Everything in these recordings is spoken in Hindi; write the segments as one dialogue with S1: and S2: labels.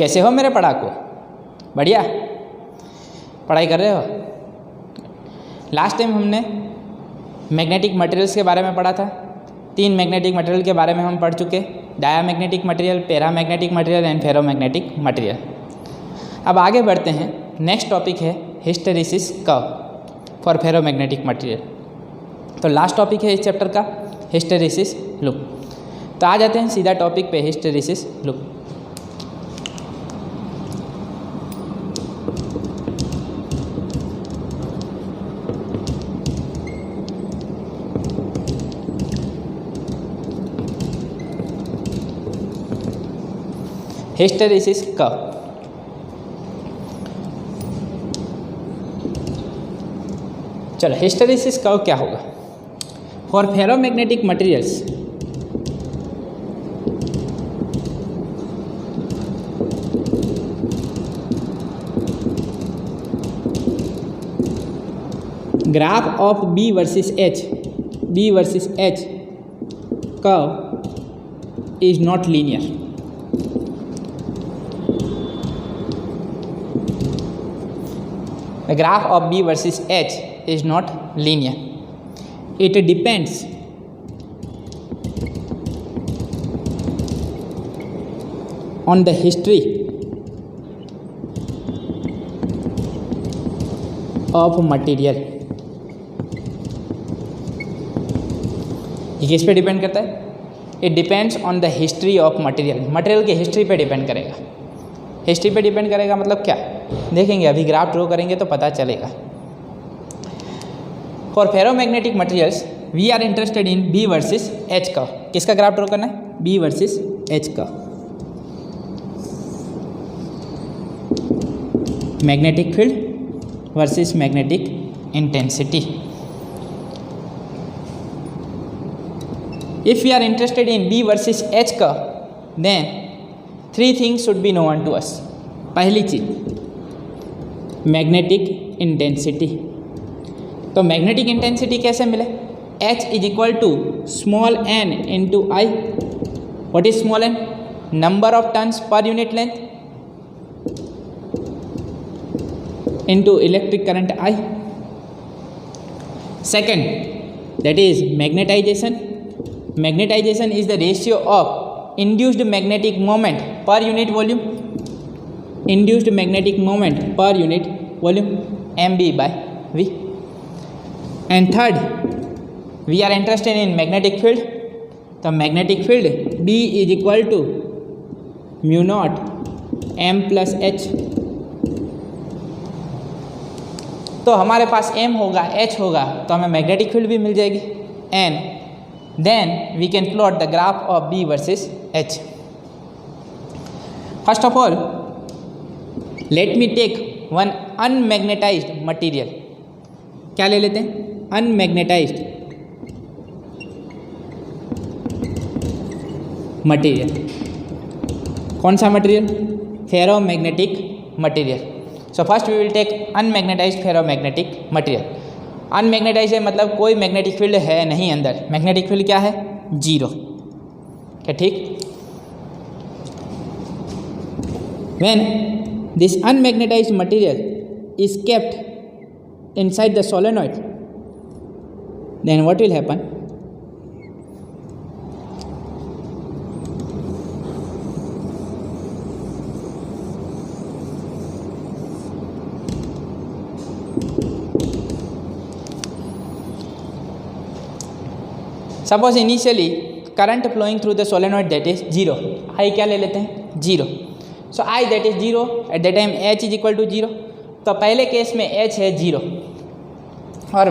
S1: कैसे हो मेरे पढ़ाकू? बढ़िया पढ़ाई कर रहे हो? लास्ट टाइम हमने मैग्नेटिक मटेरियल्स के बारे में पढ़ा था। 3 मैग्नेटिक मटेरियल के बारे में हम पढ़ चुके, diamagnetic material, paramagnetic material and ferromagnetic material. अब आगे बढ़ते हैं। नेक्स्ट टॉपिक है hysteresis curve for ferromagnetic material. तो लास्ट टॉपिक है इस चैप्टर का हिस्टेरेसिस लूप। तो आ जाते हैं सीधा टॉपिक पे, हिस्टेरेसिस लूप। Hysteresis curve. चलो हिस्टेरेसिस कर्व क्या होगा? For ferromagnetic materials graph of B versus H curve is not linear. The graph of B versus H is not linear. It depends on the history of material. ये किस पे डिपेंड करता है? It depends on the history of material. Material की हिस्ट्री पे डिपेंड करेगा। हिस्ट्री पे डिपेंड करेगा मतलब क्या? देखेंगे, अभी ग्राफ ड्रॉ करेंगे तो पता चलेगा। For ferromagnetic materials we are interested in B versus H का। किसका ग्राफ ड्रॉ करना है? B वर्सेस H का। Magnetic field versus magnetic intensity. If we are interested in B versus H का, then 3 things should be known to us. पहली चीज मैग्नेटिक इंटेंसिटी। तो मैग्नेटिक इंटेंसिटी कैसे मिले? H is equal to small n into I। What is small n? Number of turns per unit length into electric current I। Second, that is magnetization. Magnetization is the ratio of induced magnetic moment per unit volume. Induced magnetic moment per unit volume mb/v। And third, we are interested in magnetic field. तो magnetic field B is equal to mu not m plus H। तो हमारे पास m होगा, H होगा, तो हमें मैग्नेटिक फील्ड भी मिल जाएगी। And then we can plot the graph of B versus H। First of all let me take one unmagnetized material. क्या ले लेते हैं? Unmagnetized material. कौन सा material? Ferromagnetic material. So first we will take unmagnetized ferromagnetic material. Unmagnetized है मतलब कोई मैग्नेटिक फील्ड है नहीं अंदर। मैग्नेटिक फील्ड क्या है? 0। क्या ठीक? When this unmagnetized material is kept inside the solenoid, then what will happen? Suppose initially current flowing through the solenoid that is 0. I क्या ले लेते हैं? 0. So I that is 0 at the time H is equal to 0। तो पहले केस में H है 0 और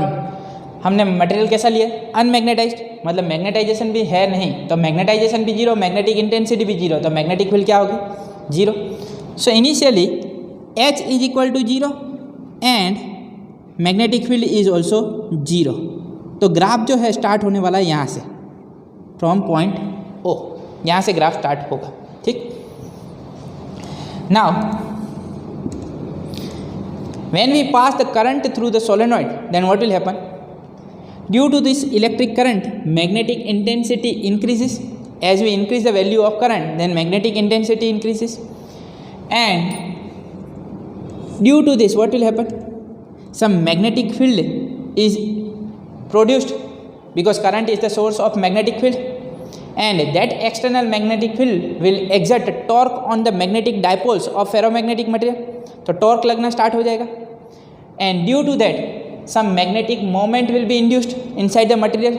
S1: हमने मटेरियल कैसा लिया? अनमैग्नेटाइज्ड, मतलब मैग्नेटाइजेशन भी है नहीं, तो मैग्नेटाइजेशन भी 0, मैग्नेटिक इंटेंसिटी भी 0, तो मैग्नेटिक फील्ड क्या होगी? 0। So initially H is equal to 0 and magnetic field is also 0। तो ग्राफ जो है स्टार्ट होने वाला है यहाँ से, फ्रॉम पॉइंट O। यहाँ से ग्राफ स्टार्ट होगा। ठीक। Now, when we pass the current through the solenoid, then what will happen? Due to this electric current, magnetic intensity increases. As we increase the value of current, then magnetic intensity increases. and due to this what will happen, some magnetic field is produced because current is the source of magnetic field, and that external magnetic field will exert torque on the magnetic dipoles of ferromagnetic material. तो टॉर्क लगना स्टार्ट हो जाएगा, and due to that some magnetic moment will be induced inside the material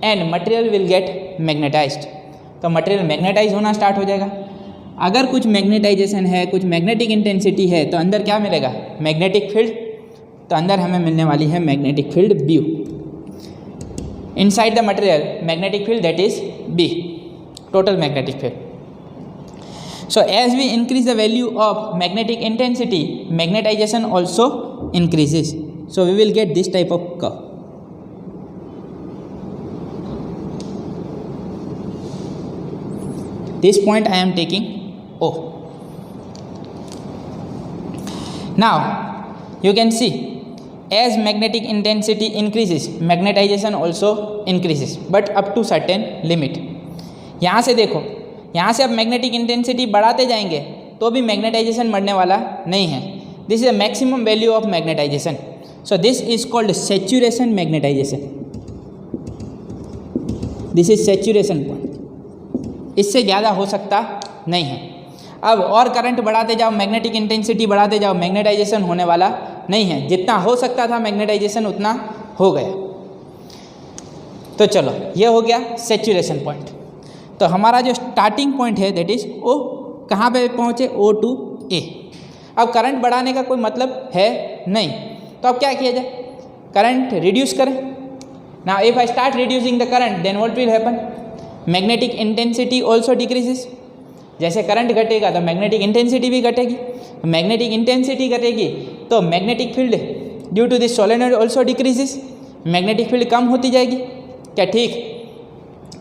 S1: and material will get magnetized. तो मटेरियल मैग्नेटाइज होना स्टार्ट हो जाएगा. अगर कुछ मैग्नेटाइजेशन है, कुछ मैग्नेटिक इंटेंसिटी है, तो अंदर क्या मिलेगा, मैग्नेटिक फील्ड. तो अंदर हमें मिलने वाली है magnetic field B. Inside the material magnetic field that is B, total magnetic field. So as we increase the value of magnetic intensity, magnetization also increases. So we will get this type of curve. This point I am taking O. Now you can see as magnetic intensity increases, magnetization also increases, but up to certain limit. यहाँ से देखो, यहाँ से अब मैग्नेटिक इंटेंसिटी बढ़ाते जाएंगे तो भी मैग्नेटाइजेशन बढ़ने वाला नहीं है. This is the maximum value of magnetization. So this is called saturation magnetization. This is saturation point. इससे ज़्यादा हो सकता नहीं है. अब और करंट बढ़ाते जाओ, मैग्नेटिक इंटेंसिटी बढ़ाते जाओ, मैग्नेटाइजेशन होने वाला नहीं है. जितना हो सकता था मैग्नेटाइजेशन उतना हो गया. तो चलो ये हो गया सैचुरेशन पॉइंट. तो हमारा जो स्टार्टिंग पॉइंट है दैट इज O. कहाँ पे पहुँचे, O to A. अब करंट बढ़ाने का कोई मतलब है नहीं, तो अब क्या किया जाए, करंट रिड्यूस करें. Now if I start reducing the current then what will happen, magnetic intensity also decreases. जैसे करंट घटेगा तो मैग्नेटिक इंटेंसिटी भी घटेगी. मैग्नेटिक इंटेंसिटी घटेगी तो magnetic field due to this solenoid also decreases. Magnetic field कम होती जाएगी. क्या ठीक?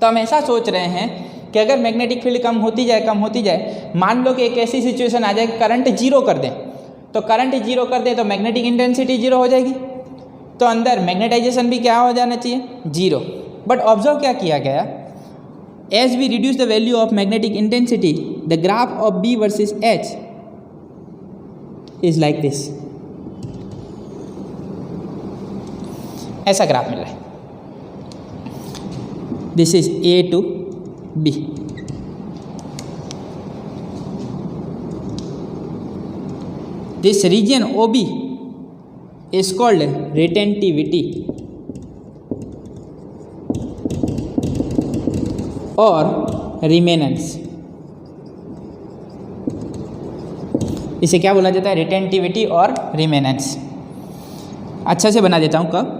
S1: तो हम ऐसा सोच रहे हैं कि अगर मैग्नेटिक फील्ड कम होती जाए, मान लो कि एक ऐसी सिचुएशन आ जाए करंट जीरो कर दें. तो करंट जीरो कर दें तो मैग्नेटिक इंटेंसिटी जीरो हो जाएगी, तो अंदर मैग्नेटाइजेशन भी क्या हो जाना चाहिए, जीरो. बट ऑब्जर्व क्या किया गया, as we reduce the value of magnetic intensity the graph of B versus H is like this. ऐसा ग्राफ मिल रहा है. This is A to B. This region OB is called retentivity or रिमेनेंस. इसे क्या बोला जाता है, रिटेंटिविटी और रिमेनेंस. अच्छा से बना देता हूँ कब,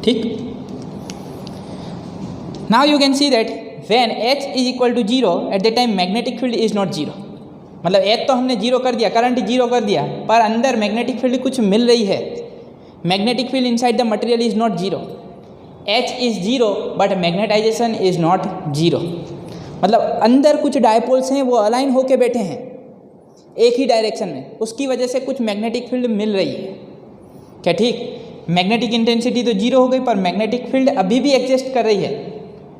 S1: ठीक. Now you can see that when H is equal to zero at the time magnetic field is not zero. मतलब H तो हमने जीरो कर दिया, करंट जीरो कर दिया, पर अंदर मैग्नेटिक फील्ड कुछ मिल रही है. Magnetic field inside the material is not zero. H is zero but magnetization is not zero. मतलब अंदर कुछ डायपोल्स हैं वो अलाइन होके बैठे हैं एक ही डायरेक्शन में, उसकी वजह से कुछ मैग्नेटिक फील्ड मिल रही है. क्या ठीक? मैग्नेटिक इंटेंसिटी तो जीरो हो गई पर मैग्नेटिक फील्ड अभी भी एग्जिस्ट कर रही है.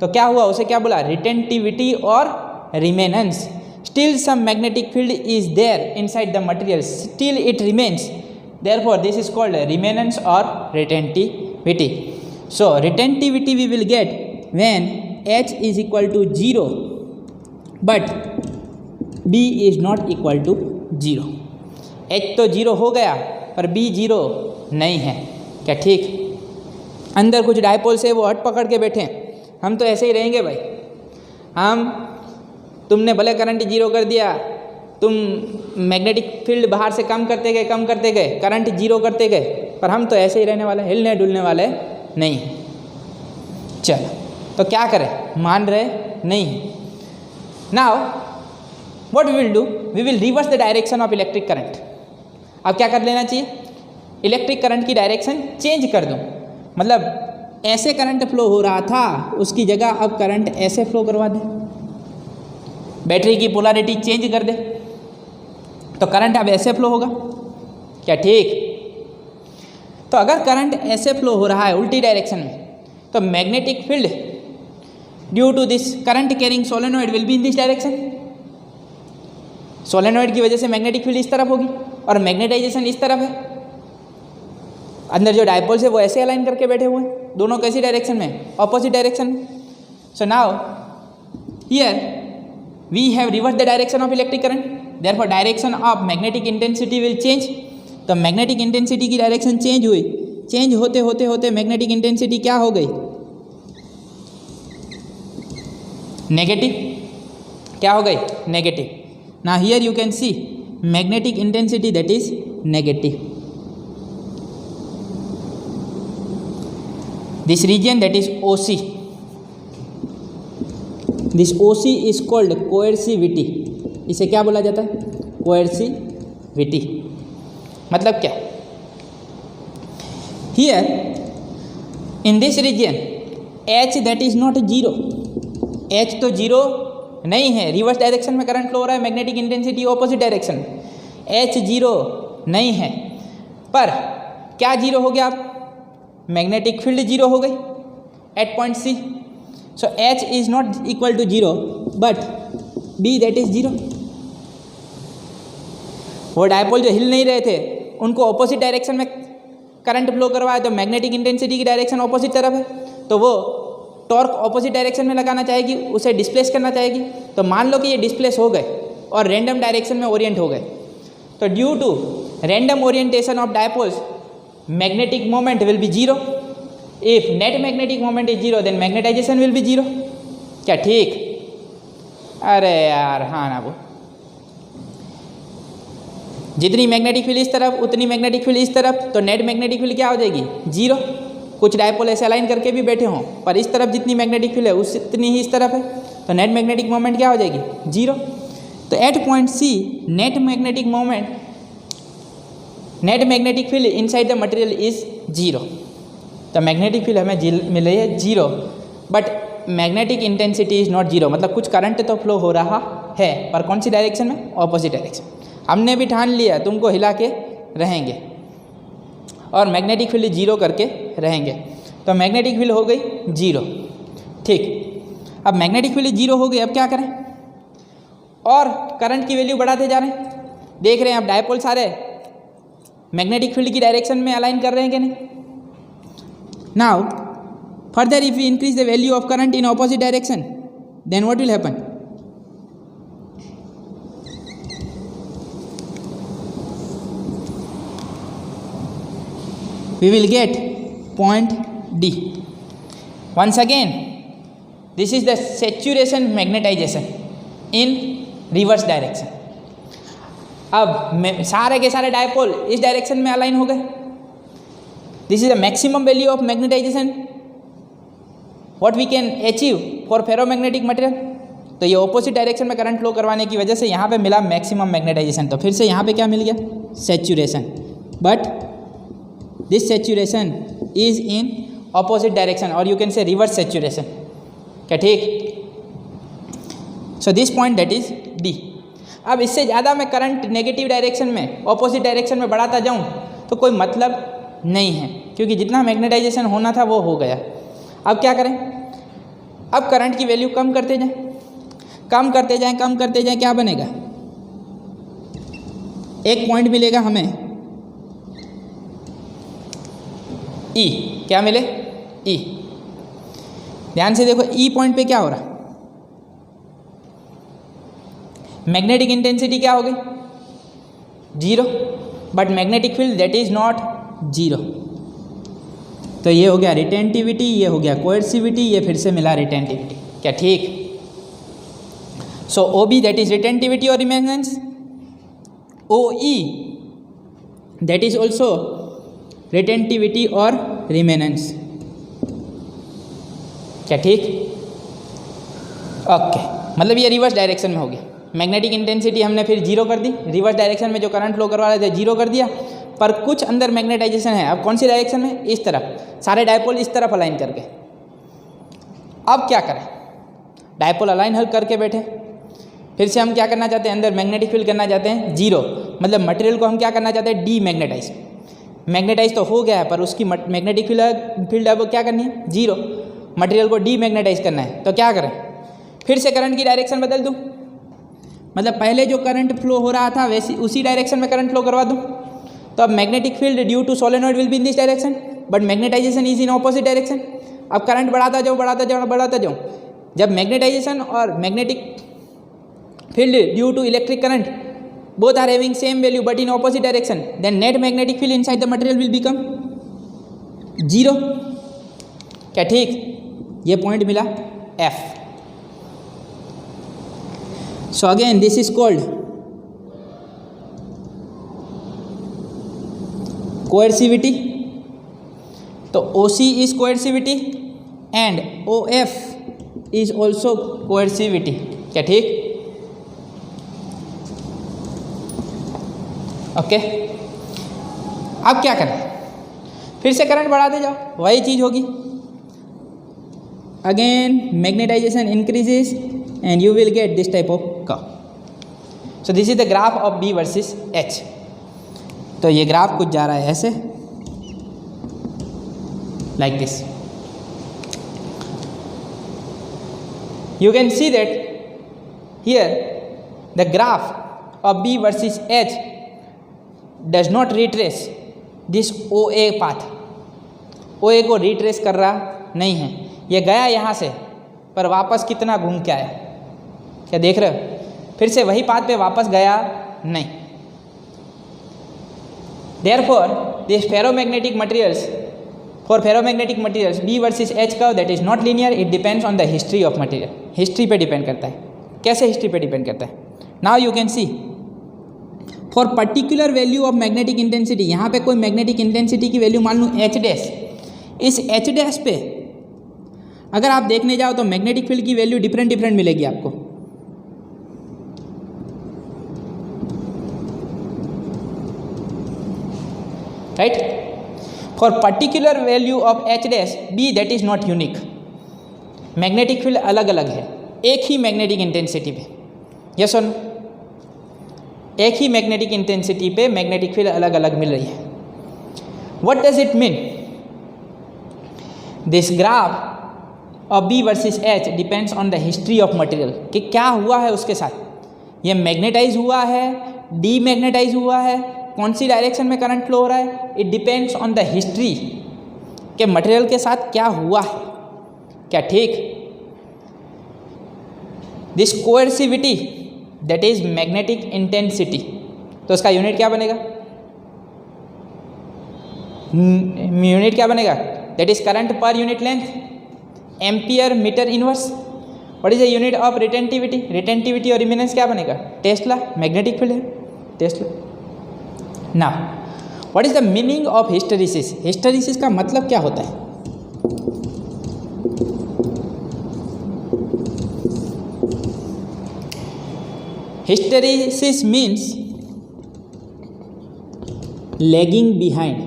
S1: तो क्या हुआ, उसे क्या बोला, रिटेंटिविटी और remanence. Still some magnetic field is there inside the material, still it remains, therefore this is called remanence और retentivity. So retentivity we will get when H is equal to zero but B is not equal to zero. H तो जीरो हो गया पर B जीरो नहीं है. क्या ठीक? अंदर कुछ डायपोल से वो हट पकड़ के बैठे हैं. हम तो ऐसे ही रहेंगे भाई. तुमने भले करंट जीरो कर दिया, तुम मैग्नेटिक फील्ड बाहर से कम करते गए, करंट जीरो करते गए, पर हम तो ऐसे ही रहने वाले, हिलने डुलने वाले नहीं. चलो तो क्या करें, मान रहे नहीं. Now what we will do, we will reverse the direction of electric current. अब क्या कर लेना चाहिए, इलेक्ट्रिक करंट की डायरेक्शन चेंज कर दूँ. मतलब ऐसे करंट फ्लो हो रहा था उसकी जगह अब करंट ऐसे फ्लो करवा दे, बैटरी की पोलैरिटी चेंज कर दे, तो करंट अब ऐसे फ्लो होगा. क्या ठीक? तो अगर करंट ऐसे फ्लो हो रहा है उल्टी डायरेक्शन में, तो magnetic field due to this current carrying solenoid will be in this direction. Solenoid की वजह से मैग्नेटिक फील्ड इस तरफ होगी और मैग्नेटाइजेशन इस तरफ है। अंदर जो डायपोल्स है वो ऐसे अलाइन करके बैठे हुए हैं, दोनों कैसी डायरेक्शन में, ऑपोजिट डायरेक्शन में। So now here we have reverse the direction of electric current, therefore direction of magnetic intensity will change. तो मैग्नेटिक इंटेंसिटी की डायरेक्शन चेंज हुई, चेंज होते होते होते मैग्नेटिक इंटेंसिटी क्या हो गई, नेगेटिव। क्या हो गई, negative. Now here you can see magnetic intensity that is negative. This region that is OC, this OC is called coercivity. इसे क्या बोला जाता है, कोएर्सिविटी। मतलब क्या, here in this region H that is not zero, H तो जीरो नहीं है, रिवर्स डायरेक्शन में करंट फ्लो हो रहा है, magnetic intensity opposite direction, H zero नहीं है। पर क्या जीरो हो गया, आप मैग्नेटिक फील्ड जीरो हो गई at point C। So H is not equal to zero but B that is zero. वो डायपोल जो हिल नहीं रहे थे उनको ऑपोजिट डायरेक्शन में करंट फ्लो करवाया, तो मैग्नेटिक इंटेंसिटी की डायरेक्शन ऑपोजिट तरफ है, तो वो टॉर्क ऑपोजिट डायरेक्शन में लगाना चाहेगी, उसे डिस्प्लेस करना चाहेगी। तो मान लो कि ये डिस्प्लेस हो गए और रैंडम डायरेक्शन में ओरिएंट हो गए, तो due to random orientation of dipoles magnetic moment will be zero. If net magnetic moment is zero then magnetization will be zero. क्या ठीक, अरे यार हाँ ना, वो जितनी मैग्नेटिक फील्ड इस तरफ उतनी मैग्नेटिक फील्ड इस तरफ, तो नेट मैग्नेटिक फील्ड क्या हो जाएगी, जीरो। कुछ डायपोल ऐसे अलाइन करके भी बैठे हों पर इस तरफ जितनी मैग्नेटिक फील्ड है उतनी ही इस तरफ है, तो नेट मैग्नेटिक मोमेंट क्या हो जाएगी, जीरो। तो at point C net magnetic moment, net magnetic field inside the material is zero. तो मैग्नेटिक फील्ड हमें मिल रही है zero, but magnetic intensity is not zero. मतलब कुछ करंट तो फ्लो हो रहा है, पर कौन सी डायरेक्शन में, ऑपोजिट डायरेक्शन। हमने भी ठान लिया तुमको हिला के रहेंगे और मैग्नेटिक फील्ड जीरो करके रहेंगे, तो मैग्नेटिक फील्ड हो गई जीरो। ठीक, अब मैग्नेटिक फील्ड जीरो हो गई, अब क्या करें, और करंट की वैल्यू बढ़ाते जा रहे हैं। देख रहे हैं अब डायपोल सारे मैग्नेटिक फील्ड की डायरेक्शन में अलाइन कर रहे हैं कि नहीं। Now further if we increase the value of current in opposite direction then what will happen, we will get point D. Once again, this is the saturation magnetization in reverse direction. अब सारे के सारे डायपोल इस डायरेक्शन में अलाइन हो गए। This is the maximum value of magnetization what we can achieve for ferromagnetic material. तो ये ऑपोजिट डायरेक्शन में करंट फ्लो करवाने की वजह से यहाँ पे मिला मैक्सिमम मैग्नेटाइजेशन। तो फिर से यहाँ पे क्या मिल गया, saturation, but this saturation is in opposite direction और you can say reverse saturation. क्या ठीक, so this point that is D। अब इससे ज़्यादा मैं करंट नेगेटिव डायरेक्शन में, ऑपोजिट डायरेक्शन में बढ़ाता जाऊँ तो कोई मतलब नहीं है, क्योंकि जितना मैग्नेटाइजेशन होना था वो हो गया। अब क्या करें, अब करंट की वैल्यू कम करते जाएं, कम करते जाएं, कम करते जाएं, क्या बनेगा, एक पॉइंट मिलेगा हमें E। क्या मिले, E। ध्यान से देखो E पॉइंट पे क्या हो रहा, मैग्नेटिक इंटेंसिटी क्या हो गई, zero, but magnetic field that is not zero. तो ये हो गया रिटेंटिविटी, ये हो गया कोएर्सिविटी, ये फिर से मिला रिटेंटिविटी। क्या ठीक, सो OB दैट इज रिटेंटिविटी और रिमेनेंस, OE that is also retentivity और रिमेनेंस। क्या ठीक, ओके, मतलब ये रिवर्स डायरेक्शन में हो गया। मैग्नेटिक इंटेंसिटी हमने फिर जीरो कर दी, रिवर्स डायरेक्शन में जो करंट फ्लो करवा रहे थे जीरो कर दिया, पर कुछ अंदर मैग्नेटाइजेशन है। अब कौन सी डायरेक्शन में, इस तरफ, सारे डायपोल इस तरफ अलाइन करके। अब क्या करें, डायपोल अलाइन हल करके बैठे, फिर से हम क्या करना चाहते हैं, अंदर मैग्नेटिक फील्ड करना चाहते हैं जीरो, मतलब मटेरियल को हम क्या करना चाहते हैं, डीमैग्नेटाइज। मैग्नेटाइज तो हो गया है पर उसकी मैग्नेटिक फील्ड अब क्या करनी है, जीरो। मटेरियल को डीमैग्नेटाइज करना है, तो क्या करें, फिर से करंट की डायरेक्शन बदल दूँ, मतलब पहले जो करंट फ्लो हो रहा था वैसे उसी डायरेक्शन में करंट फ्लो करवा दूँ। तो अब magnetic field due to solenoid will be in this direction but magnetization is in opposite direction. अब करंट बढ़ाता जाऊँ बढ़ाता जाऊँ बढ़ाता जाऊँ, जब मैग्नेटाइजेशन और magnetic field due to electric current both are having same value but in opposite direction, then net magnetic field inside the material will become 0। क्या ठीक, ये पॉइंट मिला F। So again this is called coercivity। तो OC is coercivity and OF is also coercivity। क्या ठीक, ओके। अब क्या करें, फिर से करंट बढ़ाते जाओ, वही चीज़ होगी। Again magnetization increases and you will get this type of curve. So this is the graph of B versus H। तो ये ग्राफ कुछ जा रहा है ऐसे, like this. You can see that here the graph of B versus H does not retrace this OA path। OA को रिट्रेस कर रहा नहीं है, ये गया यहाँ से पर वापस कितना घूम के आया, क्या देख रहे हो, फिर से वही पाथ पे वापस गया नहीं। Therefore this ferromagnetic materials, for ferromagnetic materials B versus H curve that is not linear, it depends on the history of material। History पे डिपेंड करता है। कैसे हिस्ट्री पे डिपेंड करता है, now you can C for particular value of magnetic intensity, यहाँ पे कोई मैग्नेटिक इंटेंसिटी की वैल्यू मान लूँ H डैश, इस H डैश पे अगर आप देखने जाओ तो मैग्नेटिक फील्ड की वैल्यू डिफरेंट डिफरेंट मिलेगी आपको। Right, for particular value of H dash B that is not unique. Magnetic field अलग अलग है एक ही मैग्नेटिक इंटेंसिटी पे, यस और नो, एक ही मैग्नेटिक इंटेंसिटी पे मैग्नेटिक फील्ड अलग अलग मिल रही है। What does it mean, this graph of B versus H depends on the history of material, कि क्या हुआ है उसके साथ, ये मैग्नेटाइज हुआ है, डीमैग्नेटाइज हुआ है, कौन सी डायरेक्शन में करंट फ्लो हो रहा है, it depends on the history के मटेरियल के साथ क्या हुआ है, क्या ठीक। This coercivity that is magnetic intensity, तो उसका यूनिट क्या बनेगा, यूनिट क्या बनेगा, that is current per unit length, ampere metre inverse. What is the unit of retentivity, retentivity और इमिनेंस क्या बनेगा, टेस्ला, मैग्नेटिक फील्ड है tesla. Now what is the meaning of hysteresis, hysteresis का मतलब क्या होता है, हिस्टेरिसिस मीन्स लैगिंग बिहाइंड।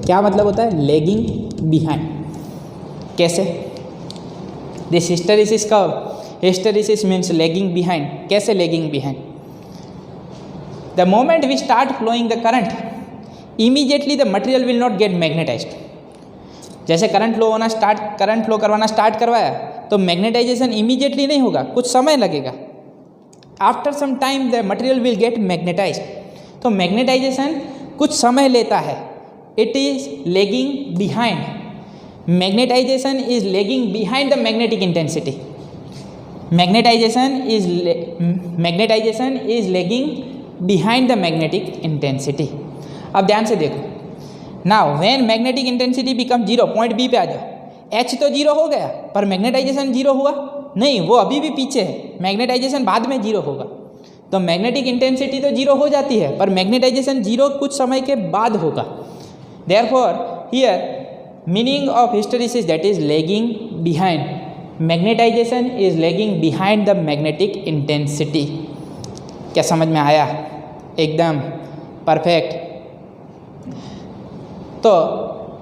S1: क्या मतलब होता है, लैगिंग बिहाइंड। कैसे, दिस हिस्टेरिसिस का हिस्टेरिसिस मीन्स लैगिंग बिहाइंड। कैसे lagging behind, the moment we start flowing the current immediately the material will not get magnetized. जैसे करंट फ्लो करवाना स्टार्ट करवाया तो मैग्नेटाइजेशन इमीडिएटली नहीं होगा, कुछ समय लगेगा। After some time the material will get magnetized. तो मैग्नेटाइजेशन कुछ समय लेता है, it is lagging behind. Magnetization is lagging behind the magnetic intensity. Magnetisation is lagging behind the magnetic intensity. अब ध्यान से देखो, now when magnetic intensity become zero, point B पे आ जाओ, H तो जीरो हो गया पर मैग्नेटाइजेशन जीरो हुआ नहीं, वो अभी भी पीछे है, मैग्नेटाइजेशन बाद में जीरो होगा। तो मैग्नेटिक इंटेंसिटी तो जीरो हो जाती है पर मैग्नेटाइजेशन जीरो कुछ समय के बाद होगा। Therefore here meaning of hysteresis that is lagging behind, magnetization is lagging behind the magnetic intensity. क्या समझ में आया, एकदम परफेक्ट। तो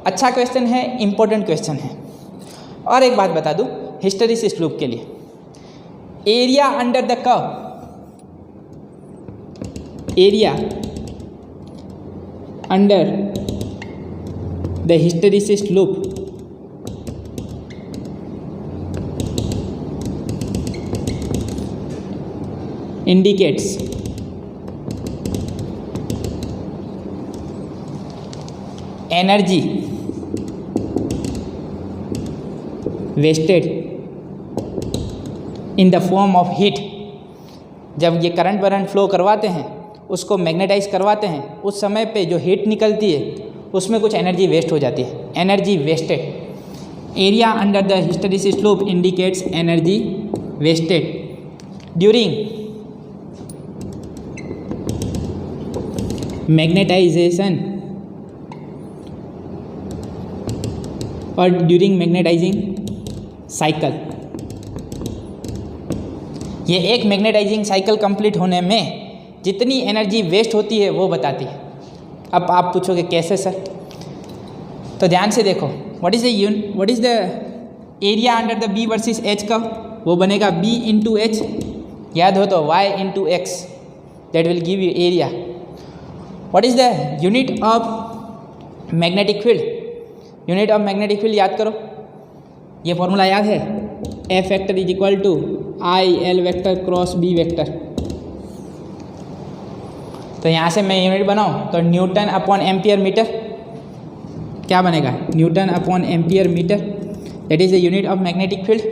S1: अच्छा क्वेश्चन है, इम्पोर्टेंट क्वेश्चन है। और एक बात बता दूं हिस्टेरिसिस लूप के लिए, area under the curve, area under the hysteresis loop indicates energy wasted in the form of heat। जब ये करंट फ्लो करवाते हैं, उसको मैग्नेटाइज करवाते हैं, उस समय पे जो हीट निकलती है उसमें कुछ एनर्जी वेस्ट हो जाती है, energy wasted. Area under the hysteresis loop indicates energy wasted during magnetization और ड्यूरिंग मैग्नेटाइजिंग साइकिल। ये एक मैग्नेटाइजिंग साइकिल कंप्लीट होने में जितनी एनर्जी वेस्ट होती है वो बताती है। अब आप पूछोगे कैसे सर, तो ध्यान से देखो, what is the area under the B versus H का, वो बनेगा बी इंटू एच, याद हो तो Y into X, that will give you area. What is the unit of magnetic field, unit of magnetic field याद करो, ये फॉर्मूला याद है, F vector is equal to I L vector cross B vector. तो यहाँ से मैं यूनिट बनाऊँ तो न्यूटन अपॉन एम्पियर मीटर, क्या बनेगा, newton upon ampere metre, that is the unit of magnetic field.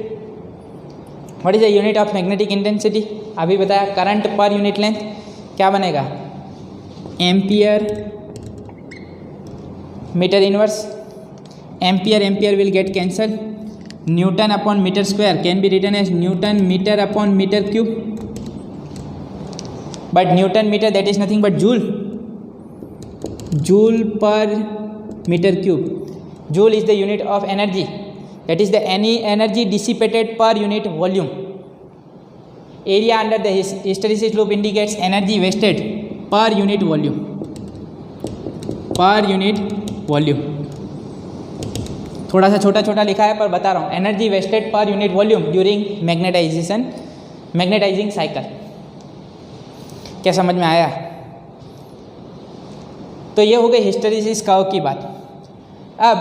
S1: What is the unit of magnetic intensity, अभी बताया, करंट पर यूनिट लेंथ, क्या बनेगा, ampere metre inverse, ampere will get cancel, newton upon metre square can be written as newton metre upon metre cube, but newton metre that is nothing but joule per metre cube. Joule is the unit of energy, that is the any energy dissipated per unit volume. Area under the hysteresis loop indicates energy wasted per unit volume, per unit volume. थोड़ा सा छोटा लिखा है पर बता रहा हूँ, energy wasted per unit volume during magnetizing cycle. क्या समझ में आया? तो ये हो गई हिस्टेरेसिस कर्व की बात। अब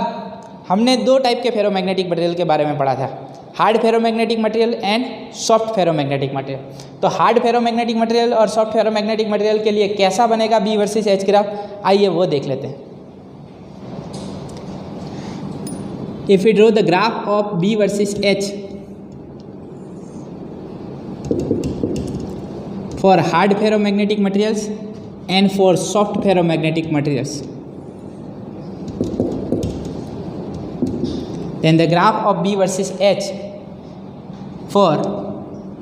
S1: हमने दो टाइप के फेरोमैग्नेटिक मटेरियल के बारे में पढ़ा था, hard ferromagnetic material and soft ferromagnetic material. तो हार्ड फेरोमैग्नेटिक मटेरियल और सॉफ्ट फेरोमैग्नेटिक मटेरियल के लिए कैसा बनेगा बी वर्सेस एच ग्राफ, आइए वो देख लेते हैं। If we draw the graph of B versus H for hard ferromagnetic materials and for soft ferromagnetic materials, then the graph of B versus H for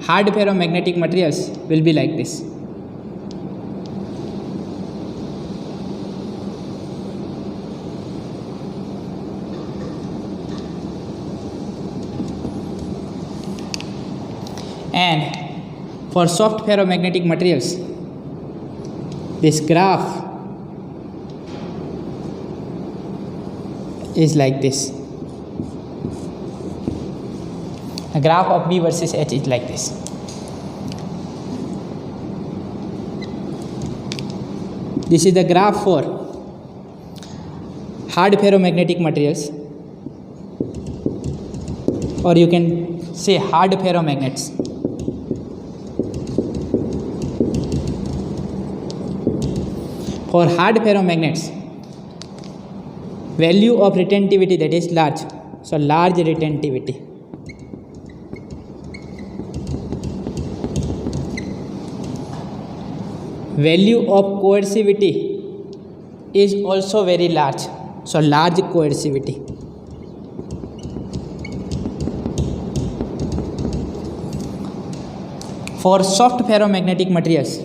S1: hard ferromagnetic materials will be like this. And for soft ferromagnetic materials, this graph is like this. The graph of B versus H is like this. This is the graph for hard ferromagnetic materials, or you can say hard ferromagnets. For hard ferromagnets, value of retentivity, that is large, so large retentivity. Value of coercivity is also very large, so large coercivity. For soft ferromagnetic materials,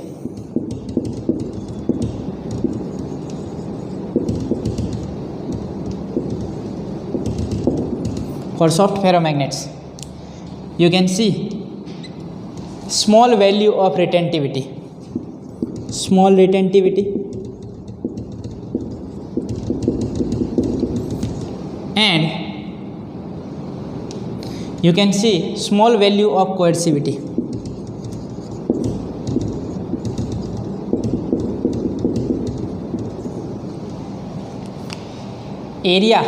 S1: for soft ferromagnets, you can see small value of retentivity, small retentivity, and you can see small value of coercivity. Area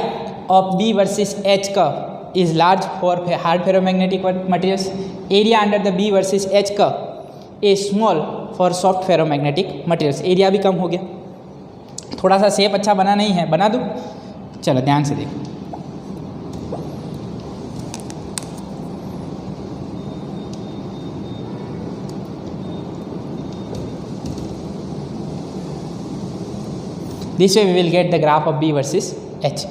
S1: of B versus H curve is large for hard ferromagnetic materials. Area under the B versus H curve A small for soft ferromagnetic materials. Area भी कम हो गया, थोड़ा सा शेप अच्छा बना नहीं है, बना दूँ? चलो ध्यान से देखो। This way we will get the graph of B versus H.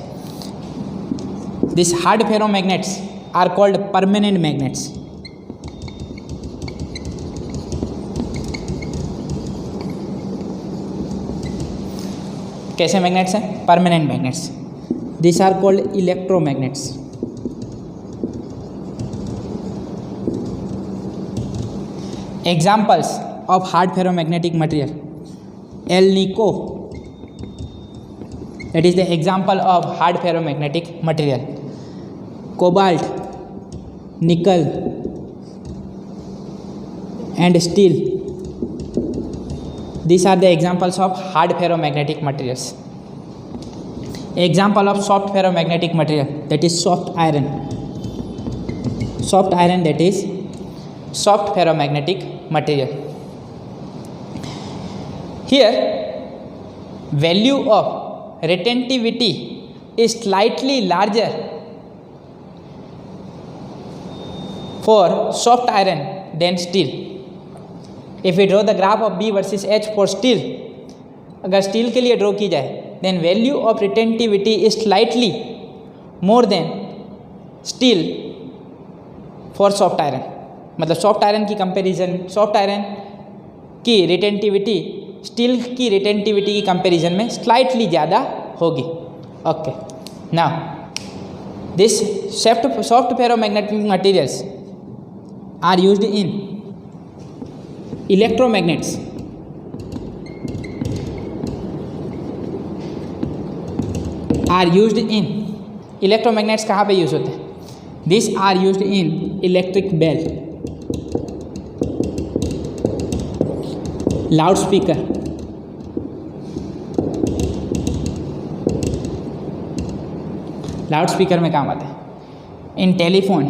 S1: These hard ferromagnets are called permanent magnets. कैसे मैग्नेट्स हैं? Permanent magnets. These are called electromagnets. Examples of hard ferromagnetic material: Alnico, that is the example of hard ferromagnetic material. Cobalt, nickel and steel, these are the examples of hard ferromagnetic materials. Example of soft ferromagnetic material, that is soft iron. Soft iron, that is soft ferromagnetic material. Here value of retentivity is slightly larger for soft iron than steel. If we draw the graph of B versus H for steel, अगर स्टील के लिए ड्रॉ की जाए, then value of retentivity is slightly more than steel for soft iron. मतलब सॉफ्ट आयरन की कंपैरिजन, सॉफ्ट आयरन की रिटेंटिविटी स्टील की रिटेंटिविटी की कंपैरिजन में स्लाइटली ज़्यादा होगी। Okay, now this soft ferromagnetic materials are used in electromagnets. Are used in electromagnets कहाँ पे यूज होते हैं? This are used in electric bell, loud speaker, loud speaker में काम आते हैं, in telephone.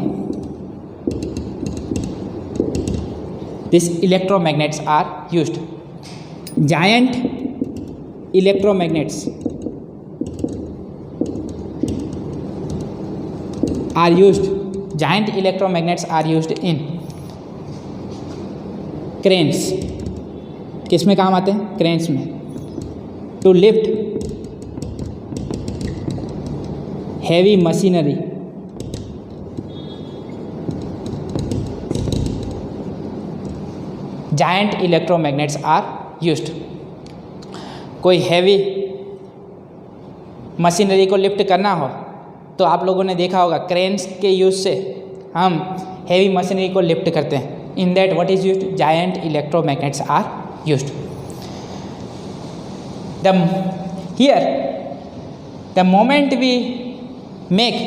S1: This electromagnets are used. Giant electromagnets are used, giant electromagnets are used in cranes. किस में काम आते हैं? क्रेन्स में। To lift heavy machinery, giant electromagnets are used. कोई हैवी मशीनरी को लिफ्ट करना हो तो आप लोगों ने देखा होगा क्रेन्स के यूज से हम हैवी मशीनरी को लिफ्ट करते हैं। In that what is used? Giant electromagnets are used. The moment we make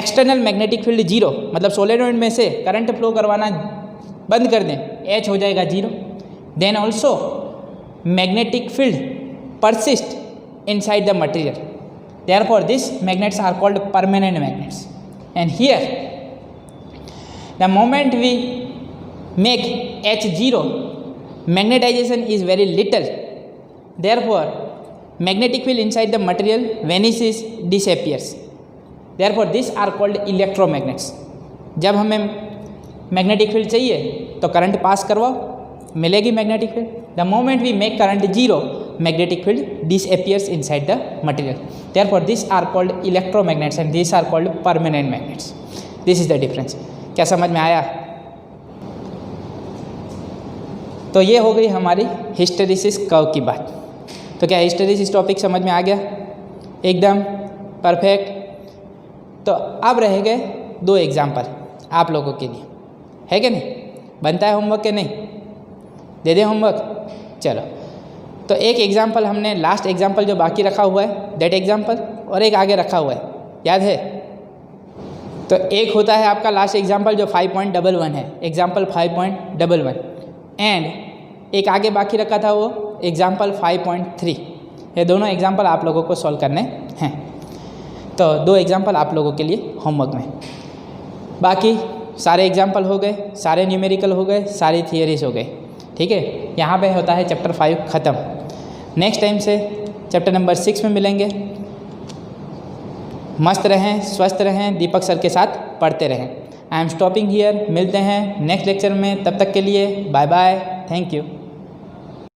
S1: external magnetic field 0, मतलब सोलेनोइड में से करंट फ्लो करवाना बंद कर दें, H हो जाएगा 0. Then also magnetic field persist inside the material. Therefore these magnets are called permanent magnets. And here the moment we make H 0, magnetization is very little, therefore magnetic field inside the material vanishes, disappears. Therefore these are called electromagnets. जब हमें मैग्नेटिक फील्ड चाहिए तो करंट पास करवाओ, मिलेगी magnetic field. The moment we make current zero, magnetic field disappears inside the material. Therefore these are called electromagnets and these are called permanent magnets. This is the difference. क्या समझ में आया? तो ये हो गई हमारी हिस्टेरिसिस कर्व की बात. तो क्या हिस्टेरिसिस टॉपिक समझ में आ गया? एकदम परफेक्ट. तो अब रह गए दो एग्जाम्पल आप लोगों के लिए, है कि नहीं? बनता है होमवर्क के नहीं? दे दें होमवर्क? चलो. तो एक एग्जाम्पल हमने लास्ट एग्जाम्पल जो बाकी रखा हुआ है दैट एग्जाम्पल, और एक आगे रखा हुआ है, याद है? तो एक होता है आपका लास्ट एग्जाम्पल जो 5.11 है, एग्जाम्पल 5.11, एंड एक आगे बाकी रखा था वो एग्जाम्पल 5.3. ये दोनों एग्जाम्पल आप लोगों को सॉल्व करने हैं. तो दो एग्जाम्पल आप लोगों के लिए होमवर्क में. बाकी सारे एग्जाम्पल हो गए, सारे न्यूमेरिकल हो गए, सारी थियरीज हो गए। ठीक है, यहाँ पे होता है चैप्टर 5 ख़त्म। नेक्स्ट टाइम से चैप्टर नंबर 6 में मिलेंगे। मस्त रहें, स्वस्थ रहें, दीपक सर के साथ पढ़ते रहें। आई एम स्टॉपिंग हियर, मिलते हैं नेक्स्ट लेक्चर में, तब तक के लिए बाय बाय, थैंक यू।